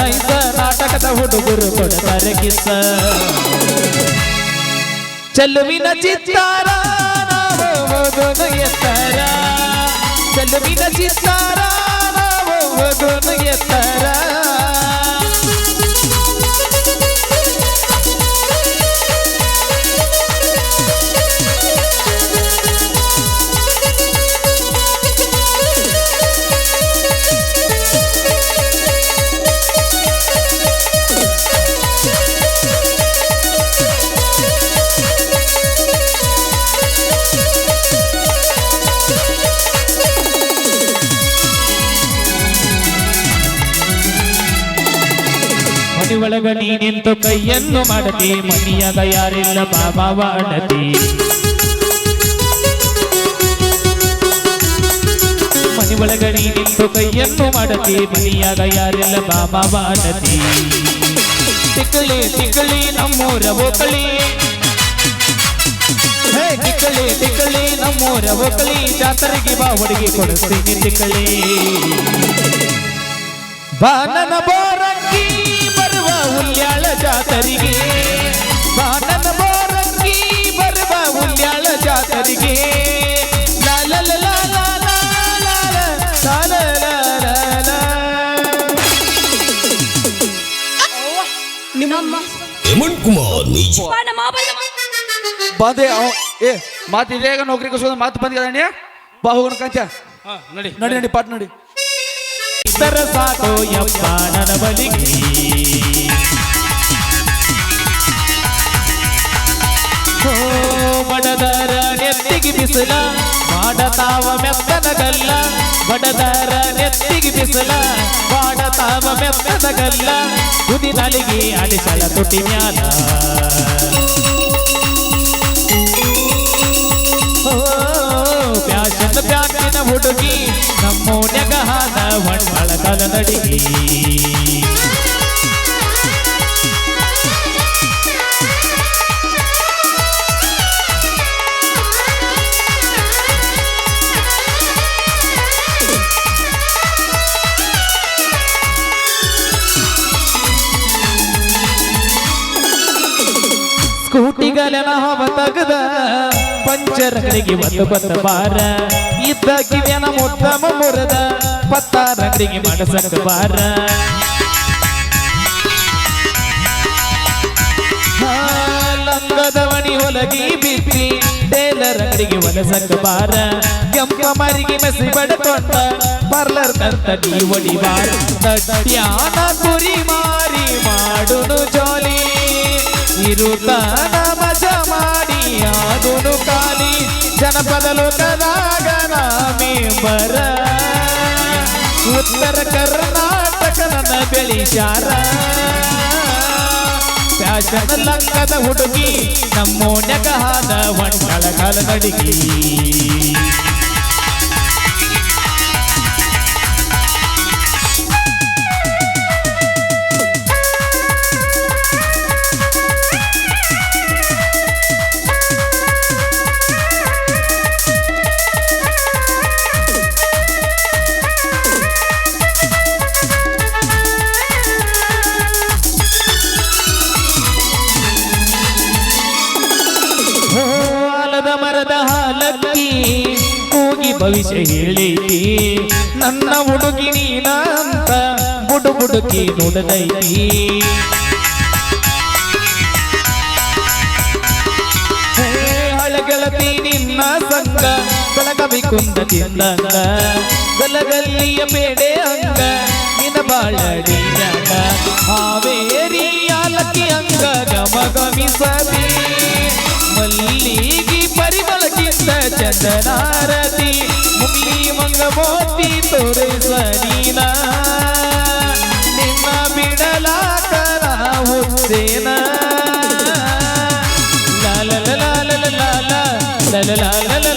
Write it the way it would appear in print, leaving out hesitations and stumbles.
ನೈಸ ನಾಟಕದ ಹುಡುಗರು ಕೊಡ್ತಾರೆ ಕಿಸ್ಸ ಚೆಲುವಿನ ಚಿತ್ತಾರ ನಾವು ಹೋಗೋದು ಎತ್ತರ ಚೆಲುವಿನ ಚಿತ್ತಾರ ನಾವು ಹೋಗೋದು ಎತ್ತರ ಮನಿ ಒಳಗ ನೀ ನಿಂತು ಕೈಯನ್ನು ಮಾಡತಿ ಮನಿಯಾಗ ಯಾರಿಲ್ಲ ಬಾಬಾವ ಅಡತಿ ಮನಿ ಒಳಗ ನೀ ನಿಂತು ಕೈಯನ್ನು ಮಾಡತಿ ಮನಿಯಾಗ ಯಾರಿಲ್ಲ ಬಾಬಾವ ಅಡತಿ ತಿಕ್ಕಳಿ ತಿಕ್ಕಳಿ ನಮ್ಮೂರ ಓಕಳಿ ತಿಕ್ಕಳಿ ತಿಕ್ಕಳಿ ನಮ್ಮೂರ ಓಕಳಿ ಜಾತ್ರೆಗೆ ಬಾ ಹುಡುಗಿ ಕೊಡಿಸ್ತೀನಿ ತಿಕ್ಕಳಿ ಬಾನನ ಬೋರಂಗಿ ಬರುವ ಉಲ್ಯಾಳ ಜಾತರಿಗೆ ಬಾನನ ಬೋರಂಗಿ ಬರುವ ಉಲ್ಯಾಳ ಜಾತರಿಗೆ ಬಂದೆ ಏ ಮಾತು ಇದೇಗ ನೌಕರಿ ಕಸೋದ ಮಾತು ಬಂದಿದೆ ಬಾ ಹೋಗೋಣ ಕಂತ ನಡಿ ನಡಿ ನಡಿ ಪಾಟ್ ನಡಿ ಇತರ ಸಾಕೋ ಯಪ್ಪ ನನ್ನ ಬಲಿಗೆ ಬಡದರ ನೆತ್ತಿಗೆ ಬಿಸಿಲ ಮಾಡತಾವ ಮೆತ್ತನಗಲ್ಲ ಬಡದರ ನೆತ್ತಿಗೆ ಬಿಸಿಲ ಮಾಡತಾವ ಮೆತ್ತನಗಲ್ಲ ತುದಿ ನಲಿಗೆ ಅಡಿಸಲ ತುಟಿ ಮ್ಯಾಲ ಪ್ಯಾಶನ್ ಪ್ಯಾಟಿನ ಹುಡುಗಿ ನಮ್ಮೋನ್ಯಾಗ ಹಾದ ಹೊಂಡಳ ಕಲ ನಡಿಗೆ ಸ್ಕೂಟಿಗಲೆನ ಹವ ತಗದ ಪಂಚರಂಗಡಿಗೆ ಒಂದು ಬಂದ ಬಾರ ಇದ್ದ ಕಿವಿಯನ ಮೊತ್ತಮ ಮುರದ ಪತ್ತಾರಂಗಡಿಗೆ ಮಾಡಸಕ ಬಾರ ಲಂಗದವಣಿ ಹೊಲಗಿ ಬಿತ್ತಿ ಟೇಲರ್ ಅಂಗಡಿಗೆ ಒಲಸಕ ಬಾರ ಕೆಂಪ ಮರಿಗೆ ಮೆಸಿ ಬಡಕೊಂಡ ಪಾರ್ಲರ್ ಕಂತ ನೀ ಒಡಿವಾರ ದಟ್ಯಾನ ಕುರಿ ಮಾರಿ ಮಾಡುನು ಜೋಲಿ ಇರುತ್ತಾನ ಮಜಾ ಮಾಡಿ ಆದುನು ಕಾಲಿ ಜನಪದ ಲೋಕದಾಗ ಮೆಂಬರ ಉತ್ತರ ಕರ್ನಾಟಕ ನನ್ನ ಬೆಳಿಸಾರ ಫ್ಯಾಷನ್ ಲಂಕದ ಹುಡುಗಿ ನಮ್ಮೋನ್ಯಾಗ ಹಾದ ಹೊಂಡಳ ಕಾಲ ನಡಿಗೆ ಮರದ ಹಾಲಕ್ಕಿ ಕೂಗಿ ಭವಿಷ್ಯ ಹೇಳೈತಿ ನನ್ನ ಹುಡುಗಿ ನೀನ ಅಂತ ಬುಡು ಬುಡುಕಿ ನುಡದೈತಿ ಹಳಗೆಳತಿ ನಿನ್ನ ಸಂಗ ಬೆಳಗವಿ ಕುಂದ ತಿಂದಂಗ ಗಲಗಲ್ಲಿಯ ಬೇಡೆ ಅಂಗ ನಿನ ಬಾಳಡಿಯಾಗ ಹಾವೇರಿ ಯಾಲಕ್ಕಿ ಅಂಗ ಗಮ ಗಮಿಸದಿ ಮಲ್ಲಿಗೆ ಪರಿಮಳಕ್ಕಿಂತ ಚಂದನಾರತಿ ಮುಗ್ಲಿ ಮಂಗ ಮೋತಿ ತೋರಿಸನೀನ ನಿನ್ನ ಬಿಡಲಾಕರ ಹುಸೇನ ಲಾಲ ಲಾಲ ಲಾಲ ಲಾಲ ಲಾಲ ಲಾಲ